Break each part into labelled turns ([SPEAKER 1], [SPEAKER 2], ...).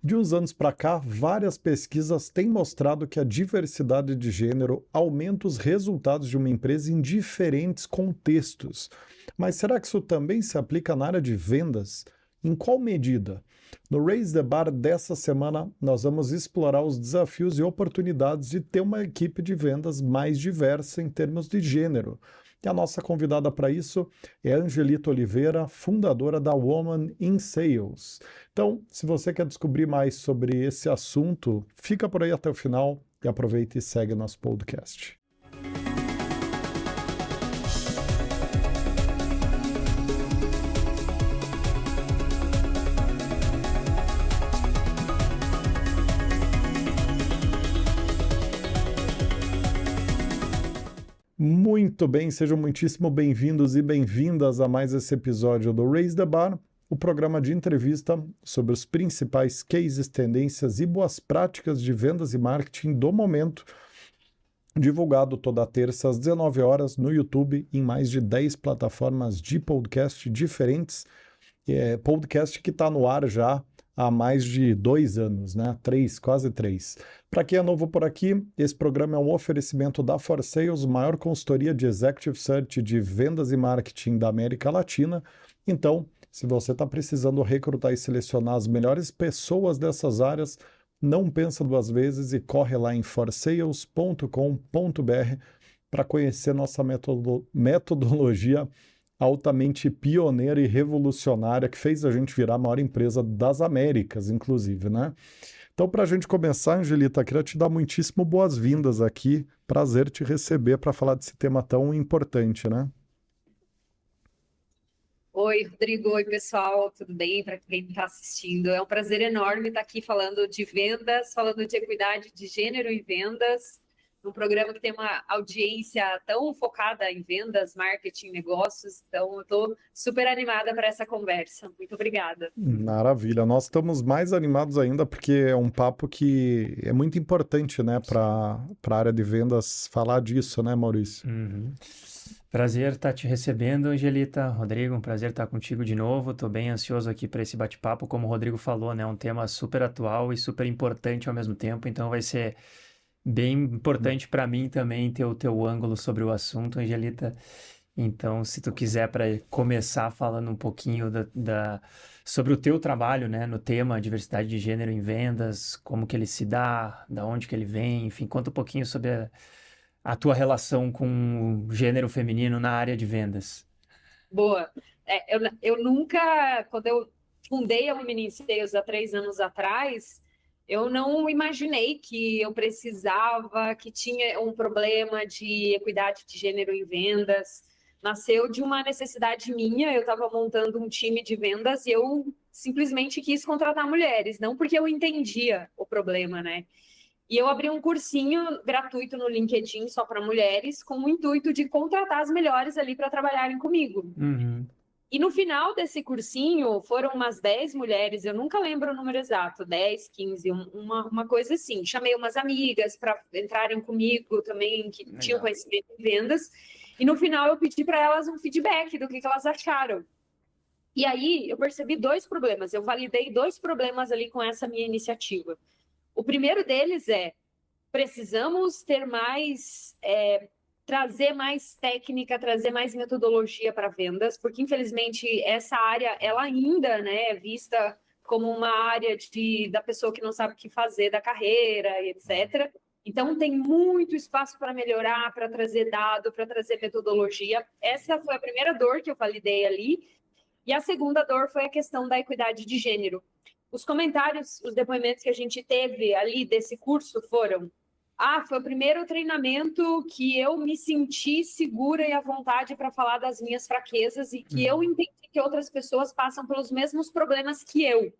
[SPEAKER 1] De uns anos para cá, várias pesquisas têm mostrado que a diversidade de gênero aumenta os resultados de uma empresa em diferentes contextos. Mas será que isso também se aplica na área de vendas? Em qual medida? No Raise the Bar dessa semana, nós vamos explorar os desafios e oportunidades de ter uma equipe de vendas mais diversa em termos de gênero. E a nossa convidada para isso é Angelita Oliveira, fundadora da Woman in Sales. Então, se você quer descobrir mais sobre esse assunto, fica por aí até o final e aproveita e segue nosso podcast. Muito bem, sejam muitíssimo bem-vindos e bem-vindas a mais esse episódio do Raise the Bar, o programa de entrevista sobre os principais cases, tendências e boas práticas de vendas e marketing do momento, divulgado toda terça às 19 horas no YouTube em mais de 10 plataformas de podcast diferentes, podcast que está no ar já há mais de 2 anos, né? 3, quase 3. Para quem é novo por aqui, esse programa é um oferecimento da For Sales, maior consultoria de Executive Search de vendas e marketing da América Latina. Então, se você está precisando recrutar e selecionar as melhores pessoas dessas áreas, não pensa duas vezes e corre lá em forsales.com.br para conhecer nossa metodologia altamente pioneira e revolucionária que fez a gente virar a maior empresa das Américas, inclusive, né? Então, para a gente começar, Angelita, queria te dar muitíssimo boas-vindas aqui. Prazer te receber para falar desse tema tão importante, né?
[SPEAKER 2] Oi, Rodrigo. Oi, pessoal. Tudo bem? Para quem está assistindo, é um prazer enorme estar aqui falando de vendas, falando de equidade de gênero em vendas, um programa que tem uma audiência tão focada em vendas, marketing, negócios. Então, eu estou super animada para essa conversa. Muito obrigada.
[SPEAKER 1] Maravilha. Nós estamos mais animados ainda porque é um papo que é muito importante, né, para a área de vendas falar disso, né, Maurício?
[SPEAKER 3] Prazer estar te recebendo, Angelita. Rodrigo, um prazer estar contigo de novo. Estou bem ansioso aqui para esse bate-papo. Como o Rodrigo falou, né, um tema super atual e super importante ao mesmo tempo. Então vai ser bem importante para mim também ter o teu ângulo sobre o assunto, Angelita. Então, se tu quiser para começar falando um pouquinho sobre o teu trabalho, né, no tema diversidade de gênero em vendas, como que ele se dá, da onde que ele vem, enfim, conta um pouquinho sobre a tua relação com o gênero feminino na área de vendas.
[SPEAKER 2] Boa. Eu nunca, quando eu fundei a Women in Sales há 3 anos atrás, eu não imaginei que eu precisava, que tinha um problema de equidade de gênero em vendas. Nasceu de uma necessidade minha. Eu estava montando um time de vendas e eu simplesmente quis contratar mulheres, não porque eu entendia o problema, né? E eu abri um cursinho gratuito no LinkedIn só para mulheres, com o intuito de contratar as melhores ali para trabalharem comigo. E no final desse cursinho, foram umas 10 mulheres, eu nunca lembro o número exato, 10, 15, uma coisa assim. Chamei umas amigas para entrarem comigo também, que tinham conhecimento em vendas. E no final eu pedi para elas um feedback do que elas acharam. E aí eu percebi 2 problemas, eu validei 2 problemas ali com essa minha iniciativa. O primeiro deles é, precisamos ter mais... trazer mais técnica, trazer mais metodologia para vendas, porque infelizmente essa área, ela ainda, né, é vista como uma área da pessoa que não sabe o que fazer da carreira, etc. Então tem muito espaço para melhorar, para trazer dado, para trazer metodologia. Essa foi a primeira dor que eu validei ali. E a segunda dor foi a questão da equidade de gênero. Os comentários, os depoimentos que a gente teve ali desse curso foram: foi o primeiro treinamento que eu me senti segura e à vontade para falar das minhas fraquezas e que eu entendi que outras pessoas passam pelos mesmos problemas que eu.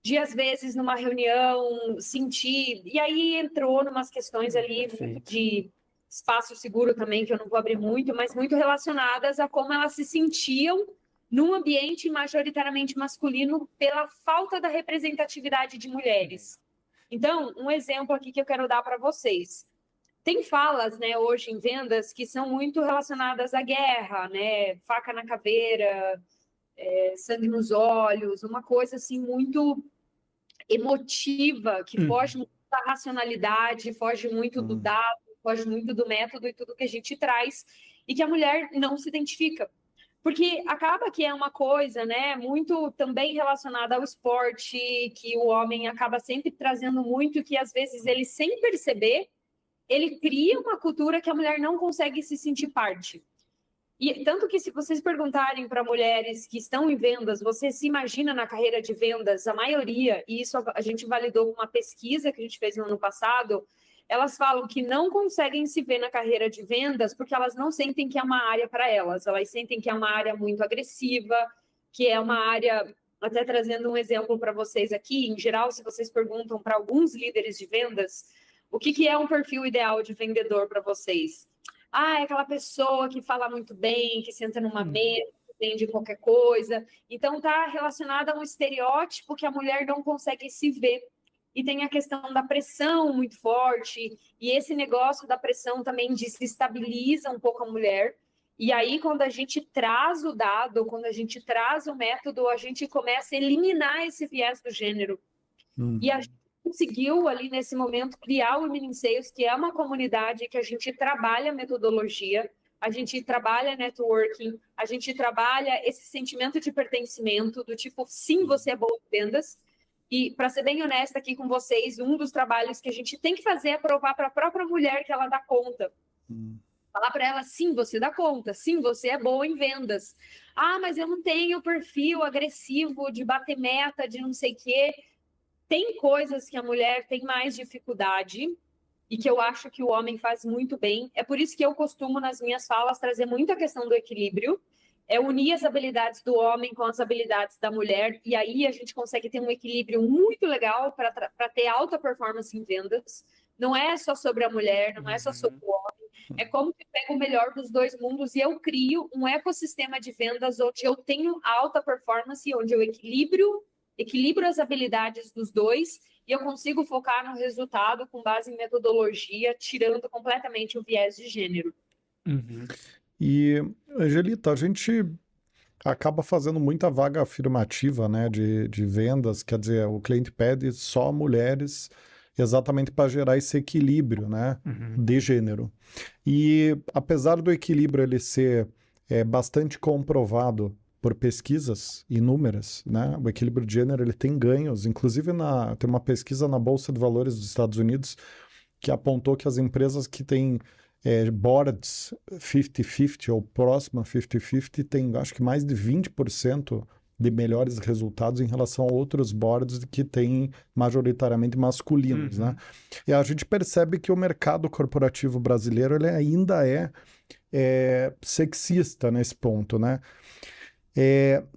[SPEAKER 2] De, às vezes, numa reunião, sentir... E aí entrou numas questões ali de espaço seguro também, que eu não vou abrir muito, mas muito relacionadas a como elas se sentiam num ambiente majoritariamente masculino pela falta da representatividade de mulheres. Então, um exemplo aqui que eu quero dar para vocês. Tem falas, né, hoje em vendas que são muito relacionadas à guerra, né, faca na caveira, sangue nos olhos, uma coisa assim muito emotiva, que foge muito da racionalidade, foge muito do dado, foge muito do método e tudo que a gente traz, e que a mulher não se identifica. Porque acaba que é uma coisa, né, muito também relacionada ao esporte, que o homem acaba sempre trazendo muito, que às vezes ele, sem perceber, ele cria uma cultura que a mulher não consegue se sentir parte. E tanto que, se vocês perguntarem para mulheres que estão em vendas, você se imagina na carreira de vendas? A maioria, e isso a gente validou com uma pesquisa que a gente fez no ano passado, elas falam que não conseguem se ver na carreira de vendas porque elas não sentem que é uma área para elas. Elas sentem que é uma área muito agressiva, que é uma área... Até trazendo um exemplo para vocês aqui, em geral, se vocês perguntam para alguns líderes de vendas, o que é um perfil ideal de vendedor para vocês? É aquela pessoa que fala muito bem, que senta numa mesa, que vende qualquer coisa. Então, está relacionada a um estereótipo que a mulher não consegue se ver. E tem a questão da pressão muito forte, e esse negócio da pressão também desestabiliza um pouco a mulher. E aí, quando a gente traz o dado, quando a gente traz o método, a gente começa a eliminar esse viés do gênero. E a gente conseguiu ali nesse momento criar o Women in Sales, que é uma comunidade que a gente trabalha metodologia, a gente trabalha networking, a gente trabalha esse sentimento de pertencimento, do tipo, sim, você é boa em vendas. E, para ser bem honesta aqui com vocês, um dos trabalhos que a gente tem que fazer é provar para a própria mulher que ela dá conta. Falar para ela, sim, você dá conta, sim, você é boa em vendas. Mas eu não tenho perfil agressivo de bater meta, de não sei o quê. Tem coisas que a mulher tem mais dificuldade e que eu acho que o homem faz muito bem. É por isso que eu costumo, nas minhas falas, trazer muito a questão do equilíbrio. É unir as habilidades do homem com as habilidades da mulher. E aí a gente consegue ter um equilíbrio muito legal para ter alta performance em vendas. Não é só sobre a mulher, não é só sobre o homem. É como que eu pego o melhor dos dois mundos e eu crio um ecossistema de vendas onde eu tenho alta performance, onde eu equilibro as habilidades dos dois e eu consigo focar no resultado com base em metodologia, tirando completamente o viés de gênero.
[SPEAKER 1] E, Angelita, a gente acaba fazendo muita vaga afirmativa, né, de vendas, quer dizer, o cliente pede só mulheres exatamente para gerar esse equilíbrio, né, de gênero. E apesar do equilíbrio ele ser bastante comprovado por pesquisas inúmeras, né? O equilíbrio de gênero ele tem ganhos, inclusive tem uma pesquisa na Bolsa de Valores dos Estados Unidos que apontou que as empresas que têm boards 50-50 ou próximo a 50-50 têm, acho que mais de 20% de melhores resultados em relação a outros boards que têm majoritariamente masculinos, né? E a gente percebe que o mercado corporativo brasileiro ele ainda é sexista nesse ponto, né?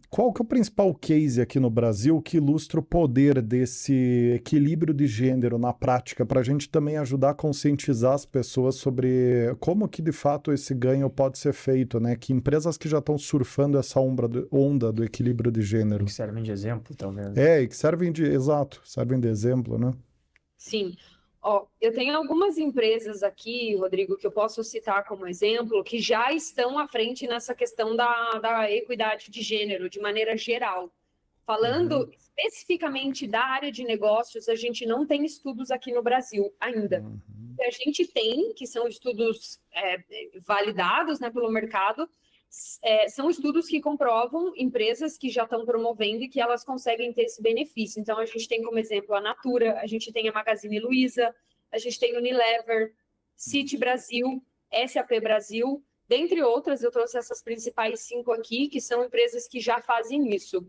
[SPEAKER 1] Qual que é o principal case aqui no Brasil que ilustra o poder desse equilíbrio de gênero na prática, para a gente também ajudar a conscientizar as pessoas sobre como que de fato esse ganho pode ser feito, né? Que empresas que já estão surfando essa onda do equilíbrio de gênero.
[SPEAKER 3] Que servem de exemplo, talvez.
[SPEAKER 1] E que servem de exemplo, né?
[SPEAKER 2] Sim. Eu tenho algumas empresas aqui, Rodrigo, que eu posso citar como exemplo, que já estão à frente nessa questão da equidade de gênero, de maneira geral. Falando especificamente da área de negócios, a gente não tem estudos aqui no Brasil ainda. O que a gente tem, que são estudos validados, né, pelo mercado, são estudos que comprovam empresas que já estão promovendo e que elas conseguem ter esse benefício. Então, a gente tem como exemplo a Natura, a gente tem a Magazine Luiza, a gente tem Unilever, City Brasil, SAP Brasil, dentre outras. Eu trouxe essas principais 5 aqui, que são empresas que já fazem isso.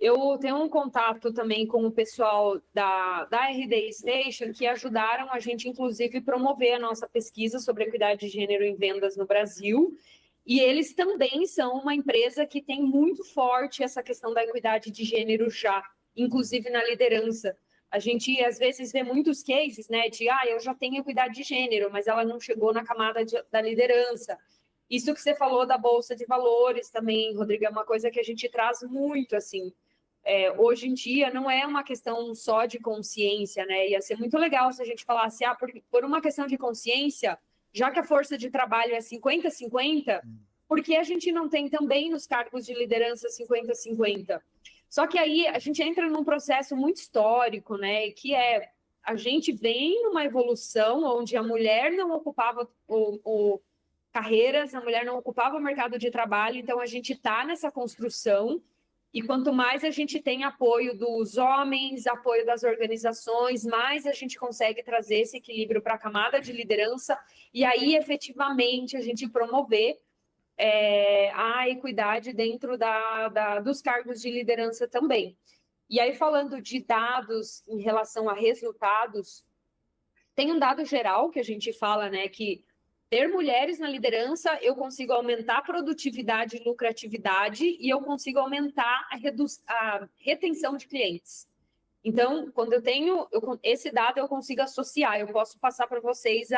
[SPEAKER 2] Eu tenho um contato também com o pessoal da RD Station, que ajudaram a gente, inclusive, promover a nossa pesquisa sobre equidade de gênero em vendas no Brasil. E eles também são uma empresa que tem muito forte essa questão da equidade de gênero já, inclusive na liderança. A gente, às vezes, vê muitos cases, né, de, eu já tenho equidade de gênero, mas ela não chegou na camada da liderança. Isso que você falou da Bolsa de Valores também, Rodrigo, é uma coisa que a gente traz muito, assim. Hoje em dia, não é uma questão só de consciência, né? Ia ser muito legal se a gente falasse, por uma questão de consciência, já que a força de trabalho é 50-50, por que a gente não tem também nos cargos de liderança 50-50? Só que aí a gente entra num processo muito histórico, né? Que a gente vem numa evolução onde a mulher não ocupava carreiras, a mulher não ocupava o mercado de trabalho, então a gente está nessa construção. E quanto mais a gente tem apoio dos homens, apoio das organizações, mais a gente consegue trazer esse equilíbrio para a camada de liderança e aí, efetivamente, a gente promover a equidade dentro dos cargos de liderança também. E aí, falando de dados em relação a resultados, tem um dado geral que a gente fala, né, que ter mulheres na liderança, eu consigo aumentar a produtividade e lucratividade e eu consigo aumentar a retenção de clientes. Então, quando eu tenho esse dado, eu consigo associar, eu posso passar para vocês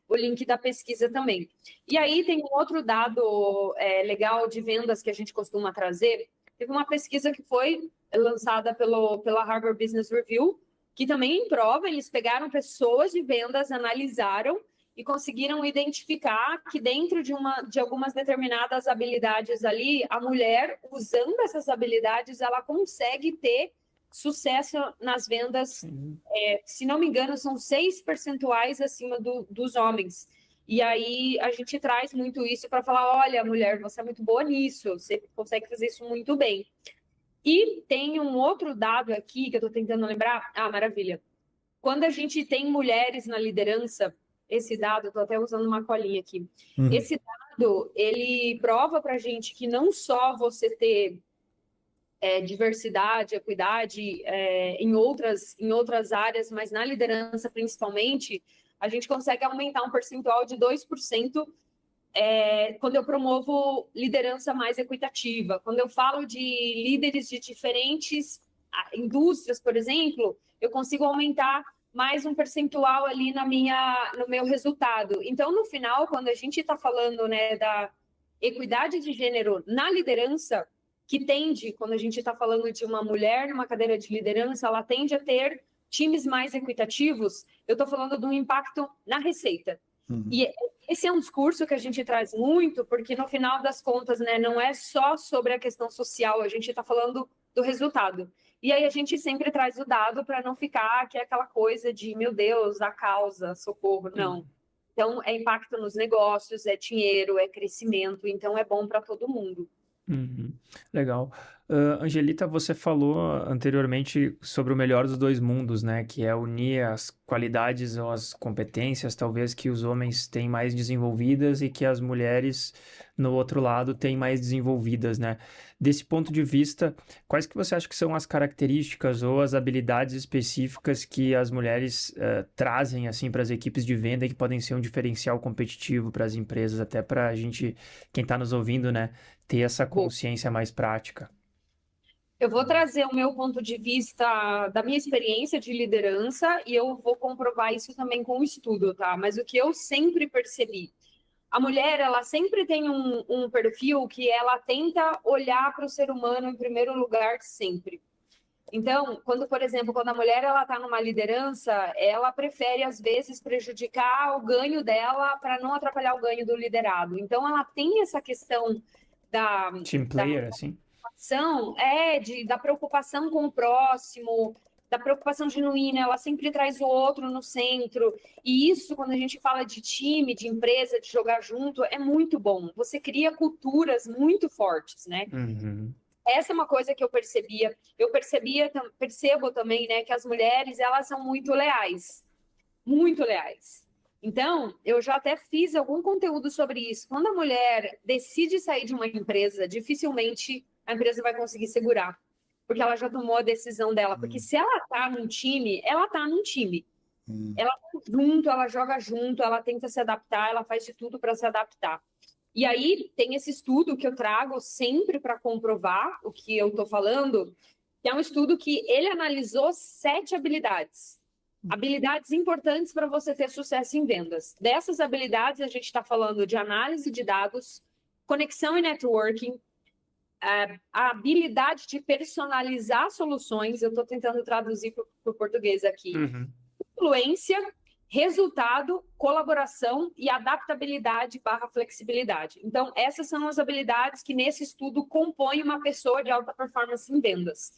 [SPEAKER 2] o link da pesquisa também. E aí tem um outro dado legal de vendas que a gente costuma trazer. Teve uma pesquisa que foi lançada pela Harvard Business Review, que também em prova, eles pegaram pessoas de vendas, analisaram e conseguiram identificar que dentro de algumas determinadas habilidades ali, a mulher, usando essas habilidades, ela consegue ter sucesso nas vendas, se não me engano, são 6 percentuais acima dos homens. E aí a gente traz muito isso para falar, olha, mulher, você é muito boa nisso, você consegue fazer isso muito bem. E tem um outro dado aqui que eu estou tentando lembrar. Ah, maravilha. Quando a gente tem mulheres na liderança, esse dado, estou até usando uma colinha aqui. Esse dado, ele prova para a gente que não só você ter diversidade, equidade em outras áreas, mas na liderança principalmente, a gente consegue aumentar um percentual de 2% quando eu promovo liderança mais equitativa. Quando eu falo de líderes de diferentes indústrias, por exemplo, eu consigo aumentar mais um percentual ali no meu resultado. Então, no final, quando a gente está falando, né, da equidade de gênero na liderança, que tende, quando a gente está falando de uma mulher numa cadeira de liderança, ela tende a ter times mais equitativos, eu estou falando de um impacto na receita. E esse é um discurso que a gente traz muito, porque no final das contas, né, não é só sobre a questão social, a gente está falando do resultado. E aí a gente sempre traz o dado para não ficar que é aquela coisa de, meu Deus, a causa, socorro, não. Então, é impacto nos negócios, é dinheiro, é crescimento, então é bom para todo mundo.
[SPEAKER 3] Legal. Angelita, você falou anteriormente sobre o melhor dos dois mundos, né? Que é unir as qualidades ou as competências, talvez, que os homens têm mais desenvolvidas e que as mulheres, no outro lado, têm mais desenvolvidas, né? Desse ponto de vista, quais que você acha que são as características ou as habilidades específicas que as mulheres trazem, assim, para as equipes de venda e que podem ser um diferencial competitivo para as empresas, até para a gente, quem está nos ouvindo, né? Ter essa consciência mais prática?
[SPEAKER 2] Eu vou trazer o meu ponto de vista da minha experiência de liderança e eu vou comprovar isso também com o estudo, tá? Mas o que eu sempre percebi, a mulher, ela sempre tem um perfil que ela tenta olhar para o ser humano em primeiro lugar sempre. Então, por exemplo, quando a mulher ela está numa liderança, ela prefere, às vezes, prejudicar o ganho dela para não atrapalhar o ganho do liderado. Então, ela tem essa questão da...
[SPEAKER 3] Team player, assim?
[SPEAKER 2] Da preocupação com o próximo, da preocupação genuína, ela sempre traz o outro no centro. E isso, quando a gente fala de time, de empresa, de jogar junto, é muito bom. Você cria culturas muito fortes, né? Essa é uma coisa que eu percebia. Percebo também, né, que as mulheres, elas são muito leais. Muito leais. Então, eu já até fiz algum conteúdo sobre isso. Quando a mulher decide sair de uma empresa, dificilmente a empresa vai conseguir segurar, porque ela já tomou a decisão dela. Porque se ela tá num time, ela tá num time. Ela tá junto, ela joga junto, ela tenta se adaptar, ela faz de tudo para se adaptar. E aí tem esse estudo que eu trago sempre para comprovar o que eu estou falando, que é um estudo que ele analisou 7 habilidades. Habilidades importantes para você ter sucesso em vendas. Dessas habilidades, a gente está falando de análise de dados, conexão e networking, a habilidade de personalizar soluções, eu estou tentando traduzir para o português aqui, influência, resultado, colaboração e adaptabilidade/flexibilidade. Então, essas são as habilidades que nesse estudo compõem uma pessoa de alta performance em vendas.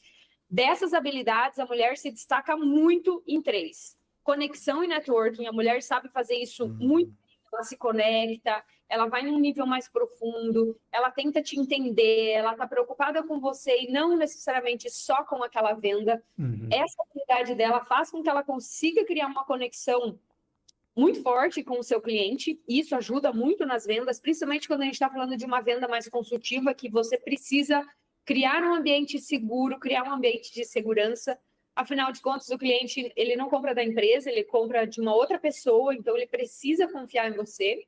[SPEAKER 2] Dessas habilidades, a mulher se destaca muito em 3. Conexão e networking, a mulher sabe fazer isso muito bem, ela se conecta, ela vai num nível mais profundo, ela tenta te entender, ela está preocupada com você e não necessariamente só com aquela venda. Essa habilidade dela faz com que ela consiga criar uma conexão muito forte com o seu cliente, e isso ajuda muito nas vendas, principalmente quando a gente está falando de uma venda mais consultiva, que você precisa criar um ambiente seguro, criar um ambiente de segurança. Afinal de contas, o cliente, ele não compra da empresa, ele compra de uma outra pessoa, então ele precisa confiar em você.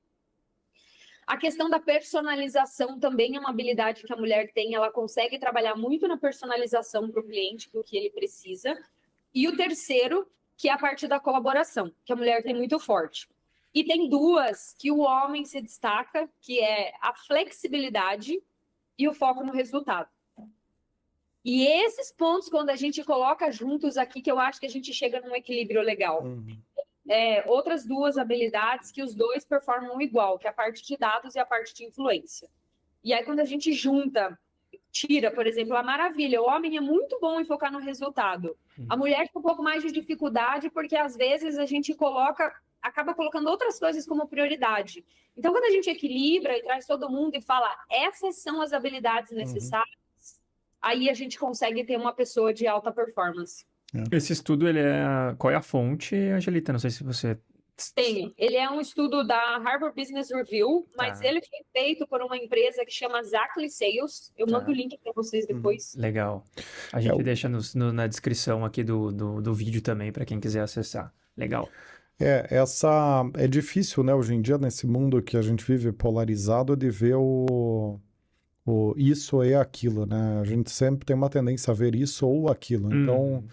[SPEAKER 2] A questão da personalização também é uma habilidade que a mulher tem, ela consegue trabalhar muito na personalização para o cliente, do que ele precisa. E o terceiro, que é a parte da colaboração, que a mulher tem muito forte. E tem 2 que o homem se destaca, que é a flexibilidade e o foco no resultado. E esses pontos, quando a gente coloca juntos aqui, que eu acho que a gente chega num equilíbrio legal. Outras 2 habilidades que os 2 performam igual, que é a parte de dados e a parte de influência. E aí, quando a gente tira, por exemplo, a maravilha, o homem é muito bom em focar no resultado. A mulher tem um pouco mais de dificuldade, porque às vezes a gente acaba colocando outras coisas como prioridade. Então, quando a gente equilibra e traz todo mundo e fala, essas são as habilidades necessárias, aí a gente consegue ter uma pessoa de alta performance.
[SPEAKER 3] Esse estudo, qual é a fonte, Angelita? Não sei se você...
[SPEAKER 2] Ele é um estudo da Harvard Business Review, mas ele foi feito por uma empresa que chama Zackley Sales. Eu mando o link para vocês depois.
[SPEAKER 3] Legal. A gente deixa na descrição aqui do vídeo também, para quem quiser acessar. Legal.
[SPEAKER 1] É difícil, né, hoje em dia, nesse mundo que a gente vive polarizado, de ver o isso é aquilo, né? A gente sempre tem uma tendência a ver isso ou aquilo. Então,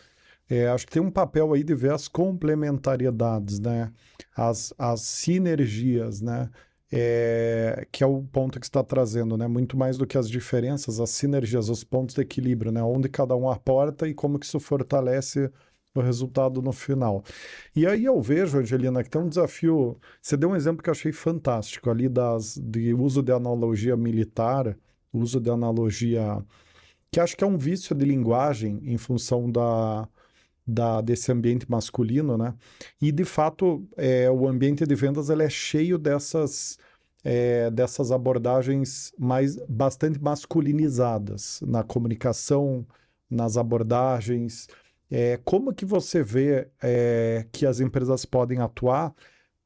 [SPEAKER 1] acho que tem um papel aí de ver as complementariedades, né? As sinergias, né? Que é o ponto que você está trazendo, né? Muito mais do que as diferenças, as sinergias, os pontos de equilíbrio, né? Onde cada um aporta e como que isso fortalece o resultado no final. E aí eu vejo, Angelina, que tem um desafio. Você deu um exemplo que eu achei fantástico ali de uso de analogia militar, uso de analogia, que acho que é um vício de linguagem em função desse ambiente masculino, né? E, de fato, o ambiente de vendas ele é cheio dessas abordagens bastante masculinizadas na comunicação, nas abordagens. Como que você vê que as empresas podem atuar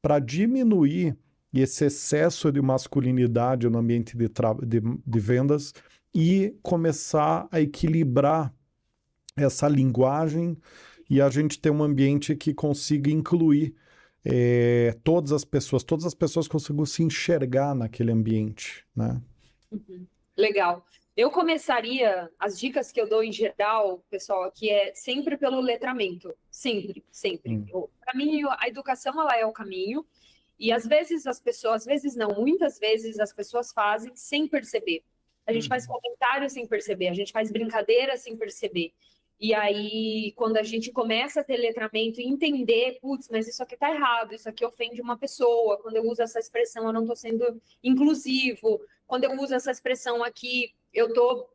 [SPEAKER 1] para diminuir esse excesso de masculinidade no ambiente de vendas e começar a equilibrar essa linguagem e a gente ter um ambiente que consiga incluir todas as pessoas consigam se enxergar naquele ambiente, né?
[SPEAKER 2] Legal. Eu começaria, as dicas que eu dou em geral, pessoal, aqui é sempre pelo letramento. Sempre. Para mim, a educação ela é o caminho. E às vezes muitas vezes as pessoas fazem sem perceber. A gente faz comentários sem perceber, a gente faz brincadeira sem perceber. E aí, quando a gente começa a ter letramento e entender, putz, mas isso aqui tá errado, isso aqui ofende uma pessoa, quando eu uso essa expressão eu não tô sendo inclusivo, quando eu uso essa expressão aqui, eu tô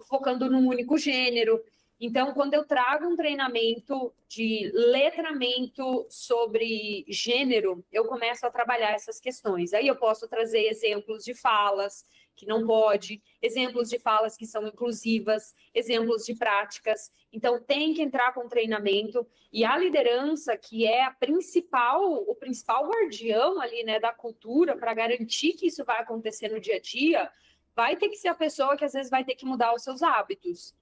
[SPEAKER 2] focando num único gênero. Então, quando eu trago um treinamento de letramento sobre gênero, eu começo a trabalhar essas questões. Aí eu posso trazer exemplos de falas que não pode, exemplos de falas que são inclusivas, exemplos de práticas. Então, tem que entrar com treinamento. E a liderança, que é o principal guardião ali, né, da cultura, para garantir que isso vai acontecer no dia a dia, vai ter que ser a pessoa que às vezes vai ter que mudar os seus hábitos.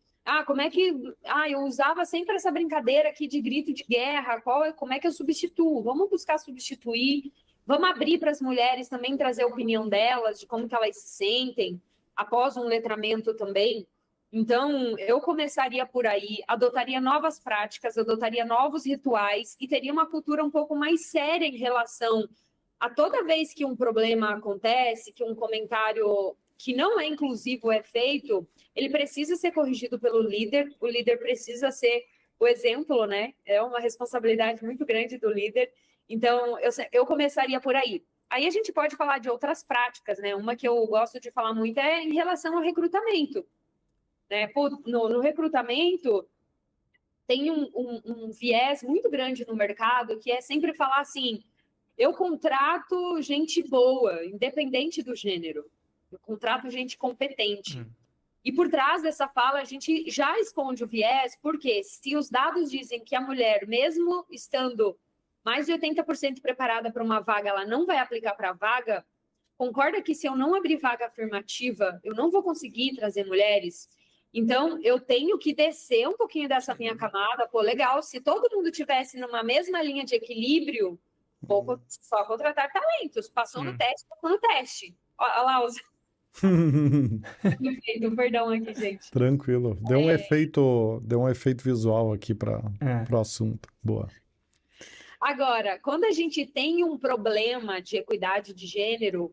[SPEAKER 2] Eu usava sempre essa brincadeira aqui de grito de guerra, como é que eu substituo? Vamos buscar substituir, vamos abrir para as mulheres também trazer a opinião delas, de como que elas se sentem, após um letramento também. Então, eu começaria por aí, adotaria novas práticas, adotaria novos rituais e teria uma cultura um pouco mais séria em relação a toda vez que um problema acontece, que um comentário que não é inclusivo é feito, ele precisa ser corrigido pelo líder, o líder precisa ser o exemplo, né? É uma responsabilidade muito grande do líder. Então, eu começaria por aí. Aí a gente pode falar de outras práticas, né? Uma que eu gosto de falar muito é em relação ao recrutamento, né? No recrutamento, tem um viés muito grande no mercado, que é sempre falar assim, eu contrato gente boa, independente do gênero. Eu contrato gente competente. E por trás dessa fala, a gente já esconde o viés, porque se os dados dizem que a mulher, mesmo estando mais de 80% preparada para uma vaga, ela não vai aplicar para a vaga, concorda que se eu não abrir vaga afirmativa, eu não vou conseguir trazer mulheres? Então, eu tenho que descer um pouquinho dessa minha camada. Pô, legal, se todo mundo tivesse numa mesma linha de equilíbrio, vou só contratar talentos. Passou no teste, passou no teste. Olha lá, os... Perdão aqui, gente.
[SPEAKER 1] Tranquilo. Deu um efeito visual aqui para o assunto. Boa.
[SPEAKER 2] Agora, quando a gente tem um problema de equidade de gênero,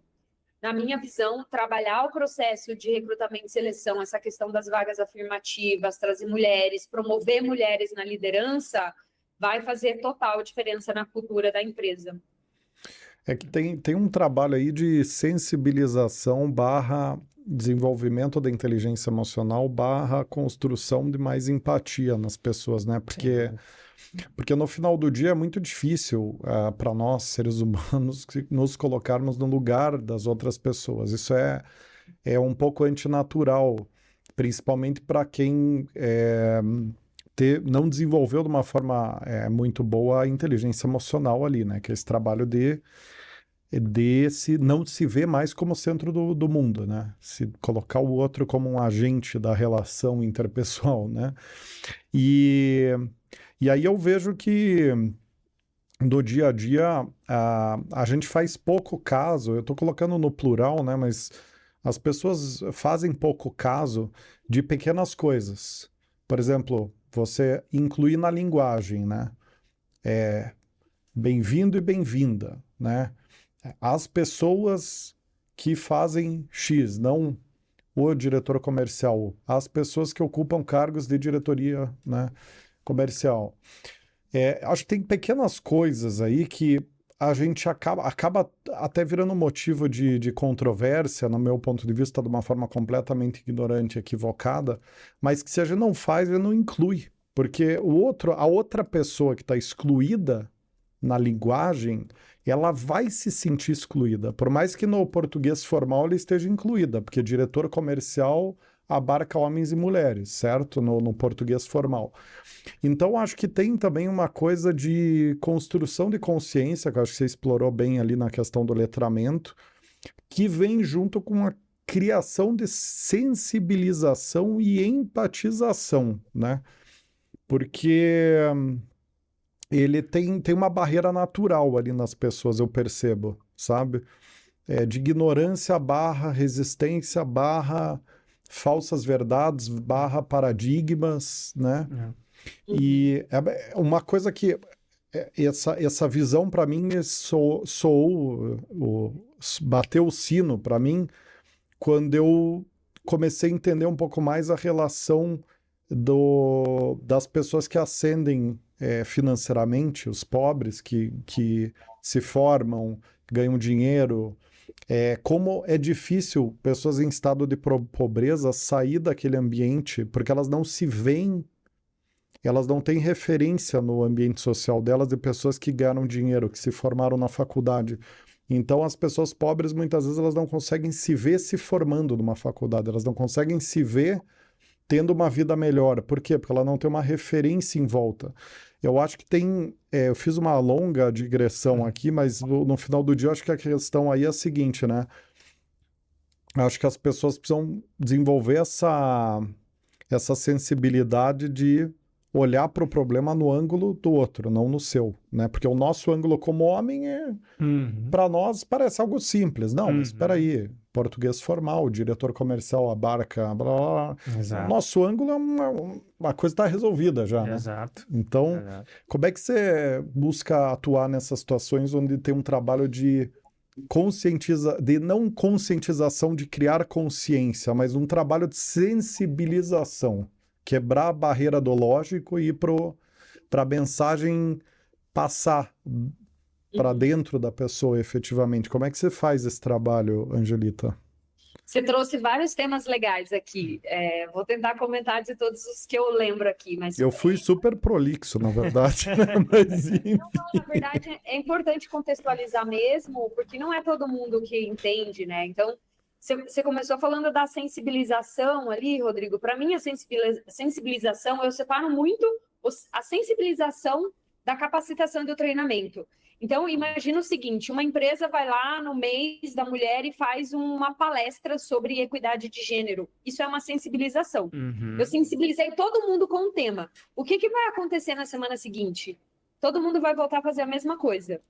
[SPEAKER 2] na minha visão, trabalhar o processo de recrutamento e seleção, essa questão das vagas afirmativas, trazer mulheres, promover mulheres na liderança, vai fazer total diferença na cultura da empresa.
[SPEAKER 1] É que tem um trabalho aí de sensibilização / desenvolvimento da inteligência emocional / construção de mais empatia nas pessoas, né? Porque no final do dia é muito difícil para nós, seres humanos, nos colocarmos no lugar das outras pessoas. Isso é um pouco antinatural, principalmente para quem não desenvolveu de uma forma muito boa a inteligência emocional ali, né? Que é esse trabalho de não se ver mais como centro do mundo, né? Se colocar o outro como um agente da relação interpessoal, né? E aí eu vejo que no dia a dia a gente faz pouco caso, eu estou colocando no plural, né? Mas as pessoas fazem pouco caso de pequenas coisas. Por exemplo, você incluir na linguagem, né? Bem-vindo e bem-vinda, né? As pessoas que fazem X, não o diretor comercial, as pessoas que ocupam cargos de diretoria, né, comercial. Acho que tem pequenas coisas aí que a gente acaba até virando motivo de controvérsia, no meu ponto de vista, de uma forma completamente ignorante, equivocada, mas que se a gente não faz, a gente não inclui. Porque a outra pessoa que está excluída na linguagem, ela vai se sentir excluída, por mais que no português formal ela esteja incluída, porque diretor comercial abarca homens e mulheres, certo? No português formal. Então, acho que tem também uma coisa de construção de consciência, que eu acho que você explorou bem ali na questão do letramento, que vem junto com a criação de sensibilização e empatização, né? Porque ele tem uma barreira natural ali nas pessoas, eu percebo, sabe? De ignorância / resistência / falsas verdades / paradigmas, né? E uma coisa que essa visão para mim bateu o sino para mim quando eu comecei a entender um pouco mais a relação das pessoas que ascendem financeiramente, os pobres que se formam, ganham dinheiro, como é difícil pessoas em estado de pobreza sair daquele ambiente, porque elas não se veem, elas não têm referência no ambiente social delas de pessoas que ganham dinheiro, que se formaram na faculdade. Então as pessoas pobres, muitas vezes, elas não conseguem se ver se formando numa faculdade, elas não conseguem se ver tendo uma vida melhor. Por quê? Porque ela não tem uma referência em volta. Eu acho que eu fiz uma longa digressão aqui, mas no final do dia eu acho que a questão aí é a seguinte, né? Eu acho que as pessoas precisam desenvolver essa sensibilidade de olhar para o problema no ângulo do outro, não no seu, né? Porque o nosso ângulo como homem para nós parece algo simples. Não, mas espera aí, português formal, diretor comercial abarca, blá, blá, blá. Nosso ângulo é uma coisa que está resolvida já, né?
[SPEAKER 3] Exato.
[SPEAKER 1] Então, como é que você busca atuar nessas situações onde tem um trabalho de não conscientização de criar consciência, mas um trabalho de sensibilização? quebrar a barreira do lógico e ir para a mensagem passar para dentro da pessoa efetivamente. Como é que você faz esse trabalho, Angelita?
[SPEAKER 2] Você trouxe vários temas legais aqui. Vou tentar comentar de todos os que eu lembro aqui, mas
[SPEAKER 1] Eu fui super prolixo, na verdade, né? Mas, enfim.
[SPEAKER 2] na verdade, é importante contextualizar mesmo, porque não é todo mundo que entende, né? Então, você começou falando da sensibilização ali, Rodrigo. Para mim, a sensibilização, eu separo muito a sensibilização da capacitação e do treinamento. Então, imagina o seguinte, uma empresa vai lá no mês da mulher e faz uma palestra sobre equidade de gênero. Isso é uma sensibilização. Eu sensibilizei todo mundo com o tema. O que vai acontecer na semana seguinte? Todo mundo vai voltar a fazer a mesma coisa.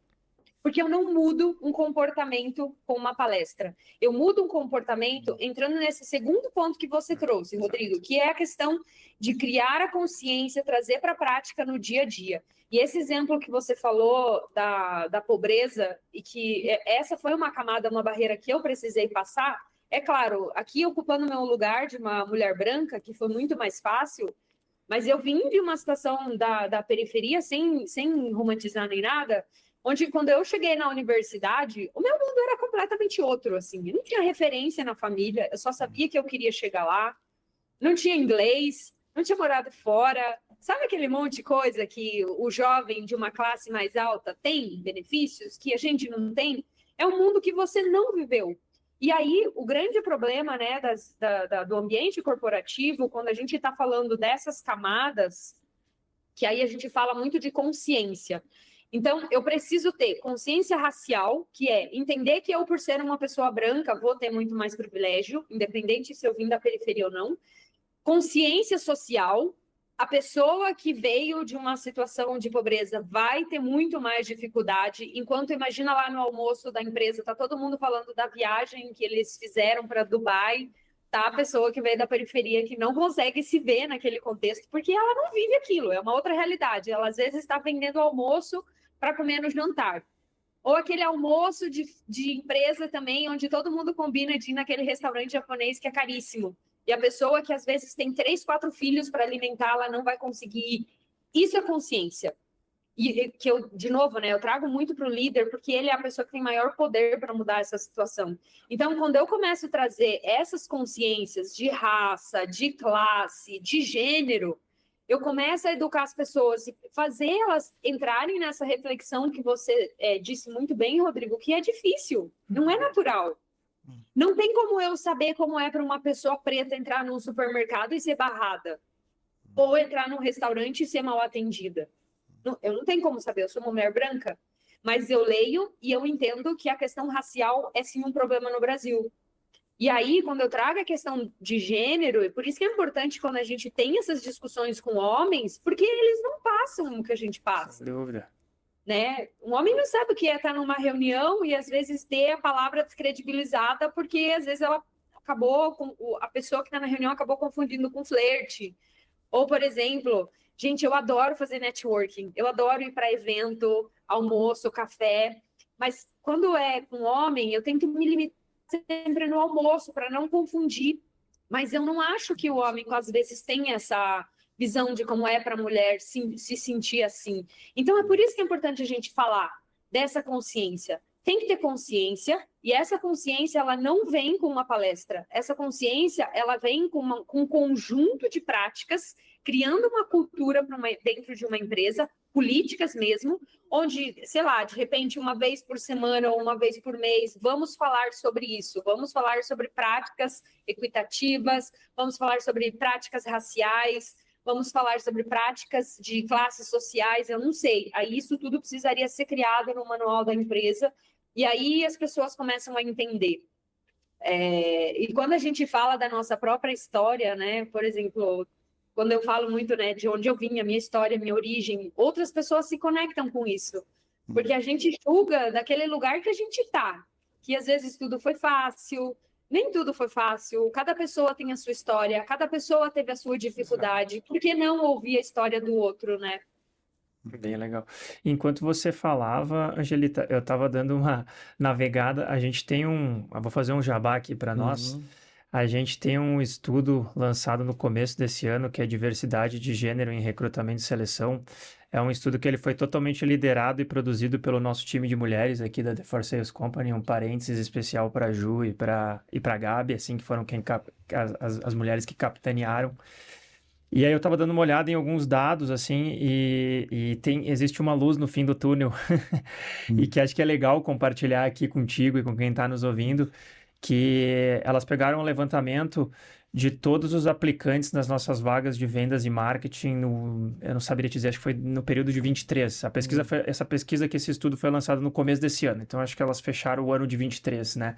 [SPEAKER 2] Porque eu não mudo um comportamento com uma palestra. Eu mudo um comportamento entrando nesse segundo ponto que você trouxe, Rodrigo, que é a questão de criar a consciência, trazer para a prática no dia a dia. E esse exemplo que você falou da pobreza, e que essa foi uma camada, uma barreira que eu precisei passar, é claro, aqui ocupando o meu lugar de uma mulher branca, que foi muito mais fácil, mas eu vim de uma situação da periferia, sem romantizar nem nada, onde quando eu cheguei na universidade, o meu mundo era completamente outro, assim, eu não tinha referência na família, eu só sabia que eu queria chegar lá, não tinha inglês, não tinha morado fora, sabe aquele monte de coisa que o jovem de uma classe mais alta tem benefícios que a gente não tem? É um mundo que você não viveu. E aí, o grande problema, né, do ambiente corporativo, quando a gente está falando dessas camadas, que aí a gente fala muito de consciência. Então, eu preciso ter consciência racial, que é entender que eu, por ser uma pessoa branca, vou ter muito mais privilégio, independente se eu vim da periferia ou não. Consciência social, a pessoa que veio de uma situação de pobreza vai ter muito mais dificuldade, enquanto imagina lá no almoço da empresa, tá todo mundo falando da viagem que eles fizeram para Dubai, tá a pessoa que veio da periferia que não consegue se ver naquele contexto, porque ela não vive aquilo, é uma outra realidade. Ela às vezes está vendendo almoço para comer no jantar. Ou aquele almoço de empresa também, onde todo mundo combina de ir naquele restaurante japonês que é caríssimo. E a pessoa que às vezes tem 3, 4 filhos para alimentar, ela não vai conseguir ir. Isso é consciência. E que eu, de novo, né, eu trago muito para o líder, porque ele é a pessoa que tem maior poder para mudar essa situação. Então, quando eu começo a trazer essas consciências de raça, de classe, de gênero, eu começo a educar as pessoas e fazer elas entrarem nessa reflexão que você disse muito bem, Rodrigo, que é difícil, não é natural. Não tem como eu saber como é para uma pessoa preta entrar num supermercado e ser barrada, ou entrar num restaurante e ser mal atendida. Eu não tenho como saber, eu sou uma mulher branca, mas eu leio e eu entendo que a questão racial é sim um problema no Brasil. E aí, quando eu trago a questão de gênero, e por isso que é importante quando a gente tem essas discussões com homens, porque eles não passam o que a gente passa.
[SPEAKER 3] Sem dúvida.
[SPEAKER 2] Né? Um homem não sabe o que é estar numa reunião e às vezes ter a palavra descredibilizada, porque às vezes a pessoa que está na reunião acabou confundindo com flerte. Ou, por exemplo, gente, eu adoro fazer networking, eu adoro ir para evento, almoço, café, mas quando é com homem, eu tento me limitar sempre no almoço para não confundir. Mas eu não acho que o homem, às vezes, tem essa visão de como é para a mulher se sentir assim. Então, é por isso que é importante a gente falar dessa consciência. Tem que ter consciência, e essa consciência ela não vem com uma palestra. Essa consciência ela vem com um conjunto de práticas, criando uma cultura dentro de uma empresa, políticas mesmo, onde, sei lá, de repente, uma vez por semana ou uma vez por mês, vamos falar sobre isso, vamos falar sobre práticas equitativas, vamos falar sobre práticas raciais, vamos falar sobre práticas de classes sociais, eu não sei. Aí isso tudo precisaria ser criado no manual da empresa, e aí as pessoas começam a entender. E quando a gente fala da nossa própria história, né, por exemplo, quando eu falo muito, né, de onde eu vim, a minha história, a minha origem, outras pessoas se conectam com isso, porque a gente julga daquele lugar que a gente está, que às vezes tudo foi fácil, nem tudo foi fácil, cada pessoa tem a sua história, cada pessoa teve a sua dificuldade, por que não ouvir a história do outro, né?
[SPEAKER 3] Bem legal. Enquanto você falava, Angelita, eu estava dando uma navegada. A gente tem eu vou fazer um jabá aqui para nós. A gente tem um estudo lançado no começo desse ano, que é Diversidade de Gênero em Recrutamento e Seleção. É um estudo que ele foi totalmente liderado e produzido pelo nosso time de mulheres aqui da The For Sales Company, um parênteses especial para a Ju e para a Gabi, assim, que foram as mulheres que capitanearam. E aí eu estava dando uma olhada em alguns dados, assim, e existe uma luz no fim do túnel, e que acho que é legal compartilhar aqui contigo e com quem está nos ouvindo, que elas pegaram um levantamento de todos os aplicantes nas nossas vagas de vendas e marketing, eu não saberia dizer, acho que foi no período de 23. Essa pesquisa que esse estudo foi lançado no começo desse ano, então acho que elas fecharam o ano de 23, né?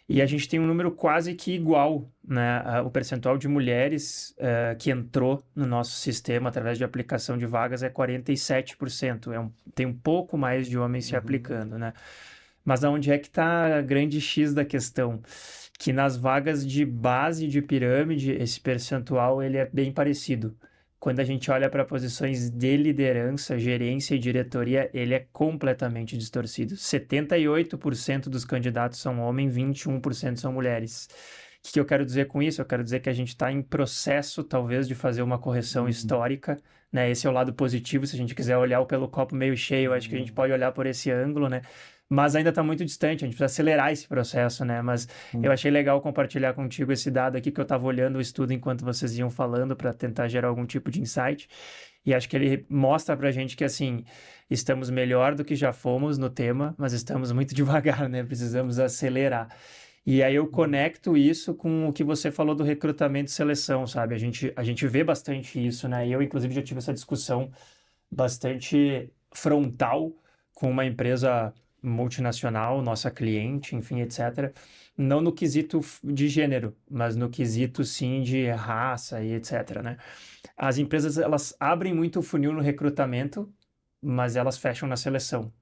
[SPEAKER 3] E a gente tem um número quase que igual, né? O percentual de mulheres que entrou no nosso sistema através de aplicação de vagas é 47%. Tem um pouco mais de homens se aplicando, né? Mas aonde é que está a grande X da questão? Que nas vagas de base de pirâmide, esse percentual ele é bem parecido. Quando a gente olha para posições de liderança, gerência e diretoria, ele é completamente distorcido. 78% dos candidatos são homens, 21% são mulheres. O que eu quero dizer com isso? Eu quero dizer que a gente está em processo, talvez, de fazer uma correção histórica, né? Esse é o lado positivo. Se a gente quiser olhar pelo copo meio cheio, acho que a gente pode olhar por esse ângulo, né? Mas ainda está muito distante, a gente precisa acelerar esse processo, né? Mas eu achei legal compartilhar contigo esse dado aqui, que eu estava olhando o estudo enquanto vocês iam falando para tentar gerar algum tipo de insight. E acho que ele mostra para a gente que, assim, estamos melhor do que já fomos no tema, mas estamos muito devagar, né? Precisamos acelerar. E aí eu conecto isso com o que você falou do recrutamento e seleção, sabe? A gente vê bastante isso, né? E eu, inclusive, já tive essa discussão bastante frontal com uma empresa multinacional, nossa cliente, enfim, etc. Não no quesito de gênero, mas no quesito, sim, de raça e etc, né? As empresas, elas abrem muito o funil no recrutamento, mas elas fecham na seleção.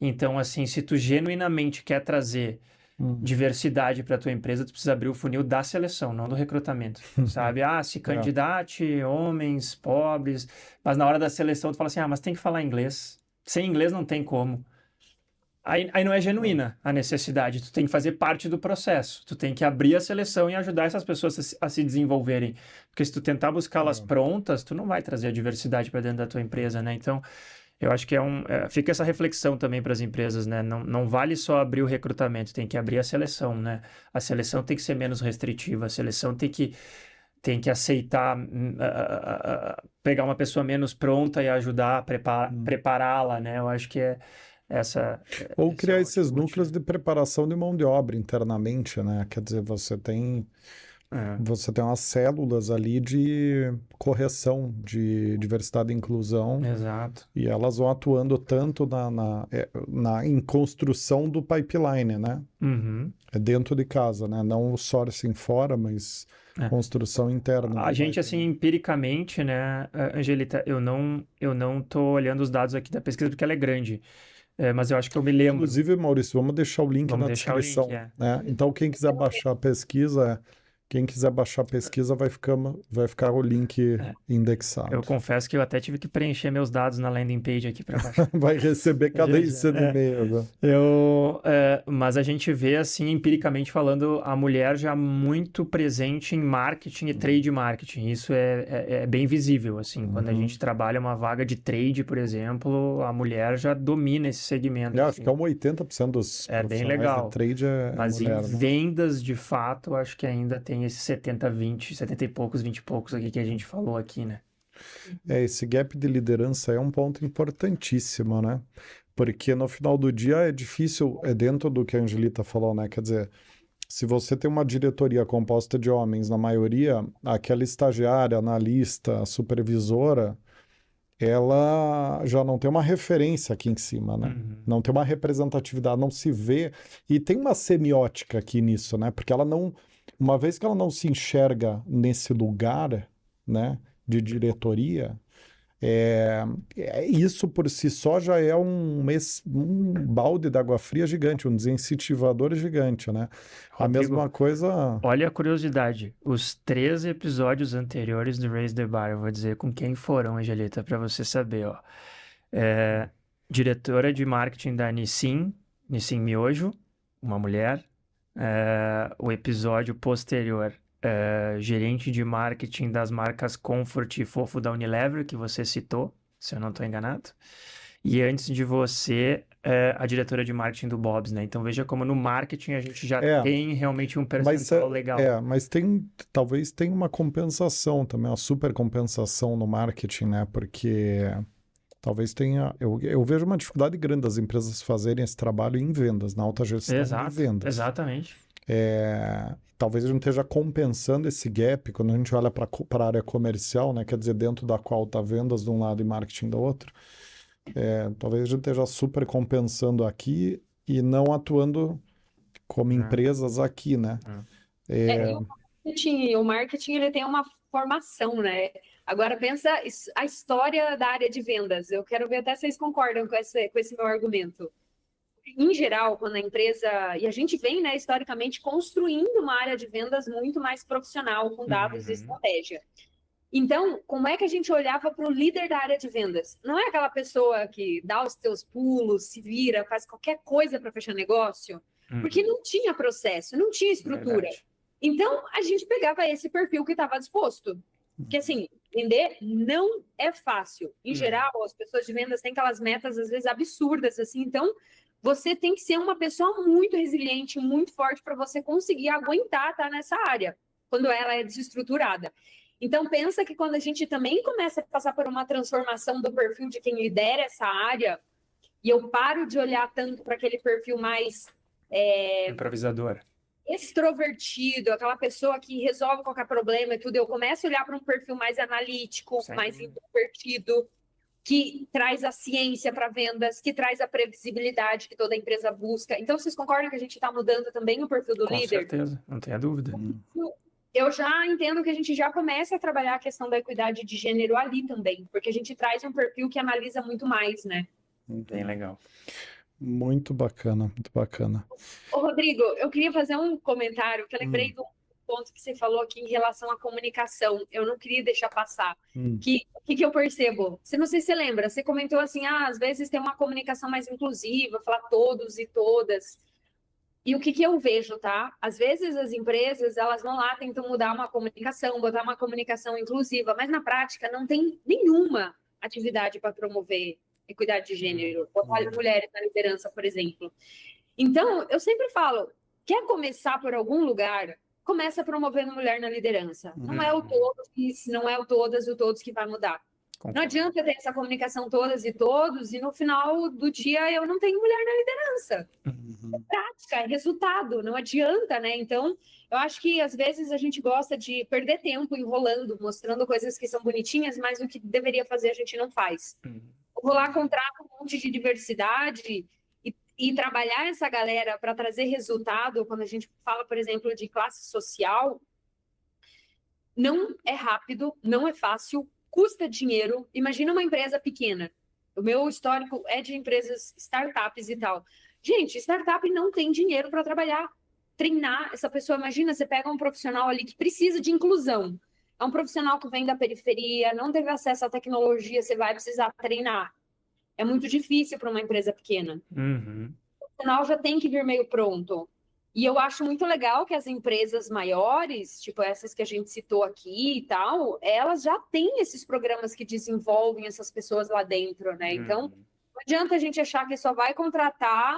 [SPEAKER 3] Então, assim, se tu genuinamente quer trazer diversidade para tua empresa, tu precisa abrir o funil da seleção, não do recrutamento, sabe? Se candidate, homens, pobres, mas na hora da seleção tu fala assim, mas tem que falar inglês. Sem inglês não tem como. Aí não é genuína a necessidade, tu tem que fazer parte do processo, tu tem que abrir a seleção e ajudar essas pessoas a se desenvolverem, porque se tu tentar buscá-las prontas, tu não vai trazer a diversidade para dentro da tua empresa, né? Então, eu acho que fica essa reflexão também para as empresas, né? Não vale só abrir o recrutamento, tem que abrir a seleção, né? A seleção tem que ser menos restritiva, a seleção tem que aceitar pegar uma pessoa menos pronta e ajudar a prepará-la, né? Eu acho que
[SPEAKER 1] ou criar esses núcleos de preparação de mão de obra internamente, né? Quer dizer, você tem umas células ali de correção de diversidade e inclusão.
[SPEAKER 3] Exato.
[SPEAKER 1] E elas vão atuando tanto em construção do pipeline, né? É dentro de casa, né? Não o sourcing fora, mas construção interna.
[SPEAKER 3] A gente, assim, empiricamente, né, Angelita, eu não tô olhando os dados aqui da pesquisa porque ela é grande. Mas eu acho que eu me lembro.
[SPEAKER 1] Inclusive, Maurício, vamos deixar o link na descrição. Né? Então, quem quiser baixar a pesquisa, vai ficar o link indexado.
[SPEAKER 3] Eu confesso que eu até tive que preencher meus dados na landing page aqui para baixar.
[SPEAKER 1] Vai receber cadência de e-mail.
[SPEAKER 3] Mas a gente vê, assim, empiricamente falando, a mulher já muito presente em marketing e trade marketing. Isso é bem visível, assim. Quando a gente trabalha uma vaga de trade, por exemplo, a mulher já domina esse segmento.
[SPEAKER 1] Acho que é 80% dos
[SPEAKER 3] bem legal.
[SPEAKER 1] De trade
[SPEAKER 3] Mas
[SPEAKER 1] mulher,
[SPEAKER 3] em
[SPEAKER 1] né?
[SPEAKER 3] vendas, de fato, acho que ainda tem esse 70-20, 70 e poucos, 20 e poucos aqui que a gente falou aqui, né?
[SPEAKER 1] Esse gap de liderança é um ponto importantíssimo, né? Porque no final do dia é difícil, dentro do que a Angelita falou, né? Quer dizer, se você tem uma diretoria composta de homens, na maioria, aquela estagiária, analista, supervisora, ela já não tem uma referência aqui em cima, né? Não tem uma representatividade, não se vê. E tem uma semiótica aqui nisso, né? Porque uma vez que ela não se enxerga nesse lugar, né, de diretoria, isso por si só já é um balde d'água fria gigante, um desincentivador gigante, né? A mesma coisa...
[SPEAKER 3] Olha a curiosidade, os 13 episódios anteriores do Raise the Bar, eu vou dizer com quem foram, Angelita, para você saber, ó. Diretora de marketing da Nissin Miojo, uma mulher. o episódio posterior, gerente de marketing das marcas Comfort e Fofo da Unilever, que você citou, se eu não estou enganado. E antes de você, a diretora de marketing do Bob's, né? Então veja como no marketing a gente já tem realmente um percentual legal.
[SPEAKER 1] Mas talvez tenha uma compensação também, uma super compensação no marketing, né? Porque talvez tenha... Eu vejo uma dificuldade grande das empresas fazerem esse trabalho em vendas, na alta gestão de vendas.
[SPEAKER 3] Exatamente.
[SPEAKER 1] Talvez a gente esteja compensando esse gap quando a gente olha para a área comercial, né? Quer dizer, dentro da qual está vendas de um lado e marketing do outro. Talvez a gente esteja super compensando aqui e não atuando como empresas aqui, né?
[SPEAKER 2] O marketing ele tem uma formação, né? Agora pensa a história da área de vendas. Eu quero ver até se vocês concordam com esse meu argumento. Em geral, quando a empresa... E a gente vem, né, historicamente, construindo uma área de vendas muito mais profissional, com dados e estratégia. Então, como é que a gente olhava para o líder da área de vendas? Não é aquela pessoa que dá os teus pulos, se vira, faz qualquer coisa para fechar negócio, porque não tinha processo, não tinha estrutura.
[SPEAKER 3] Verdade.
[SPEAKER 2] Então, a gente pegava esse perfil que estava disposto. Porque, assim, vender não é fácil. Em geral, as pessoas de vendas têm aquelas metas, às vezes, absurdas, assim. Então, você tem que ser uma pessoa muito resiliente, muito forte para você conseguir aguentar estar nessa área, quando ela é desestruturada. Então, pensa que quando a gente também começa a passar por uma transformação do perfil de quem lidera essa área, e eu paro de olhar tanto para aquele perfil mais...
[SPEAKER 3] improvisador.
[SPEAKER 2] Extrovertido, aquela pessoa que resolve qualquer problema e tudo, eu começo a olhar para um perfil mais analítico, mais introvertido, que traz a ciência para vendas, que traz a previsibilidade que toda empresa busca. Então, vocês concordam que a gente está mudando também o perfil do líder?
[SPEAKER 3] Com certeza, não tenha dúvida.
[SPEAKER 2] Eu já entendo que a gente já começa a trabalhar a questão da equidade de gênero ali também, porque a gente traz um perfil que analisa muito mais, né?
[SPEAKER 3] Bem legal.
[SPEAKER 1] Muito bacana, muito bacana.
[SPEAKER 2] Ô, Rodrigo, eu queria fazer um comentário, que eu lembrei do ponto que você falou aqui em relação à comunicação. Eu não queria deixar passar. O que eu percebo? Não sei se você lembra, você comentou assim, às vezes tem uma comunicação mais inclusiva, falar todos e todas. E o que eu vejo, tá? Às vezes as empresas, elas vão lá, tentam mudar uma comunicação, botar uma comunicação inclusiva, mas na prática não tem nenhuma atividade para promover equidade de gênero, botar mulheres na liderança, por exemplo. Então, eu sempre falo, quer começar por algum lugar, começa promovendo mulher na liderança. Não é o todos, não é o todas que vai mudar. Não adianta ter essa comunicação todas e todos, e no final do dia eu não tenho mulher na liderança. É prática, é resultado, não adianta, né? Então, eu acho que às vezes a gente gosta de perder tempo enrolando, mostrando coisas que são bonitinhas, mas o que deveria fazer a gente não faz. Vou lá, contrata um monte de diversidade e trabalhar essa galera para trazer resultado, quando a gente fala, por exemplo, de classe social, não é rápido, não é fácil, custa dinheiro. Imagina uma empresa pequena. O meu histórico é de empresas, startups e tal. Gente, startup não tem dinheiro para trabalhar. Treinar essa pessoa, imagina, você pega um profissional ali que precisa de inclusão. É um profissional que vem da periferia, não teve acesso à tecnologia, você vai precisar treinar. É muito difícil para uma empresa pequena. O profissional já tem que vir meio pronto. E eu acho muito legal que as empresas maiores, tipo essas que a gente citou aqui e tal, elas já têm esses programas que desenvolvem essas pessoas lá dentro, né? Então, não adianta a gente achar que só vai contratar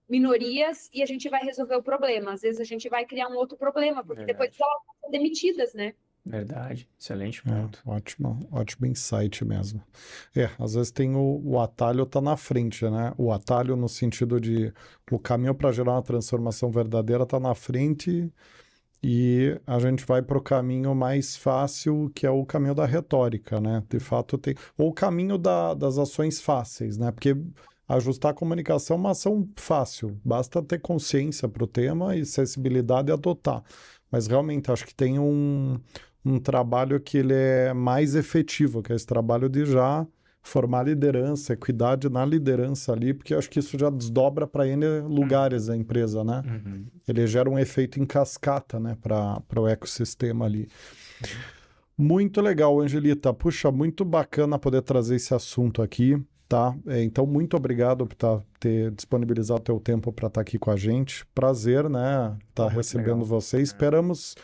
[SPEAKER 2] minorias e a gente vai resolver o problema. Às vezes a gente vai criar um outro problema, porque depois elas vão ser demitidas, né?
[SPEAKER 3] Verdade, excelente ponto.
[SPEAKER 1] Ótimo insight mesmo. Às vezes tem o atalho tá na frente, né? O atalho no sentido de o caminho para gerar uma transformação verdadeira tá na frente e a gente vai para o caminho mais fácil, que é o caminho da retórica, né? De fato tem... Ou o caminho das ações fáceis, né? Porque ajustar a comunicação é uma ação fácil, basta ter consciência para o tema e sensibilidade e adotar. Mas realmente acho que tem um trabalho que ele é mais efetivo, que é esse trabalho de já formar liderança, equidade na liderança ali, porque acho que isso já desdobra para N lugares da empresa, né? Ele gera um efeito em cascata, né, para o ecossistema ali. Muito legal, Angelita. Puxa, muito bacana poder trazer esse assunto aqui. Tá? Então, muito obrigado por ter disponibilizado o teu tempo para estar aqui com a gente. Prazer, né? Estar
[SPEAKER 3] Muito
[SPEAKER 1] recebendo
[SPEAKER 3] legal.
[SPEAKER 1] você. Esperamos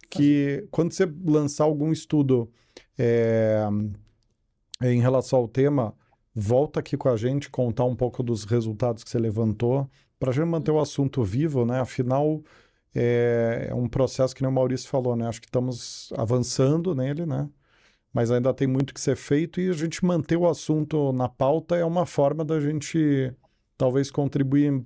[SPEAKER 1] que, quando você lançar algum estudo em relação ao tema, volta aqui com a gente, contar um pouco dos resultados que você levantou, para a gente manter o assunto vivo, né? Afinal, é um processo que nem o Maurício falou, né? Acho que estamos avançando nele, né? Mas ainda tem muito que ser feito e a gente manter o assunto na pauta é uma forma da gente talvez contribuir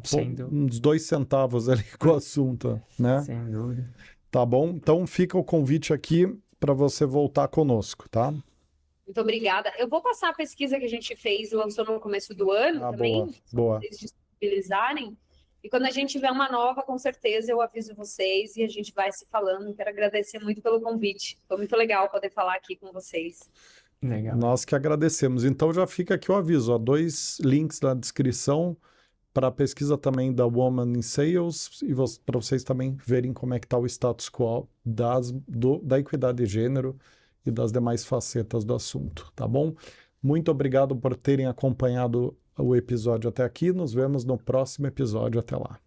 [SPEAKER 3] Sem dúvida.
[SPEAKER 1] uns 2 centavos ali com o assunto, né?
[SPEAKER 3] Sem dúvida.
[SPEAKER 1] Tá bom? Então fica o convite aqui para você voltar conosco, tá?
[SPEAKER 2] Muito obrigada. Eu vou passar a pesquisa que a gente fez e lançou no começo do ano também,
[SPEAKER 1] boa.
[SPEAKER 2] para vocês disponibilizarem. E quando a gente tiver uma nova, com certeza eu aviso vocês e a gente vai se falando. Quero agradecer muito pelo convite. Foi muito legal poder falar aqui com vocês.
[SPEAKER 3] Legal.
[SPEAKER 1] Nós que agradecemos. Então já fica aqui o aviso, ó, 2 links na descrição para a pesquisa também da Woman in Sales e para vocês também verem como é que está o status quo da equidade de gênero e das demais facetas do assunto, tá bom? Muito obrigado por terem acompanhado o episódio até aqui. Nos vemos no próximo episódio. Até lá.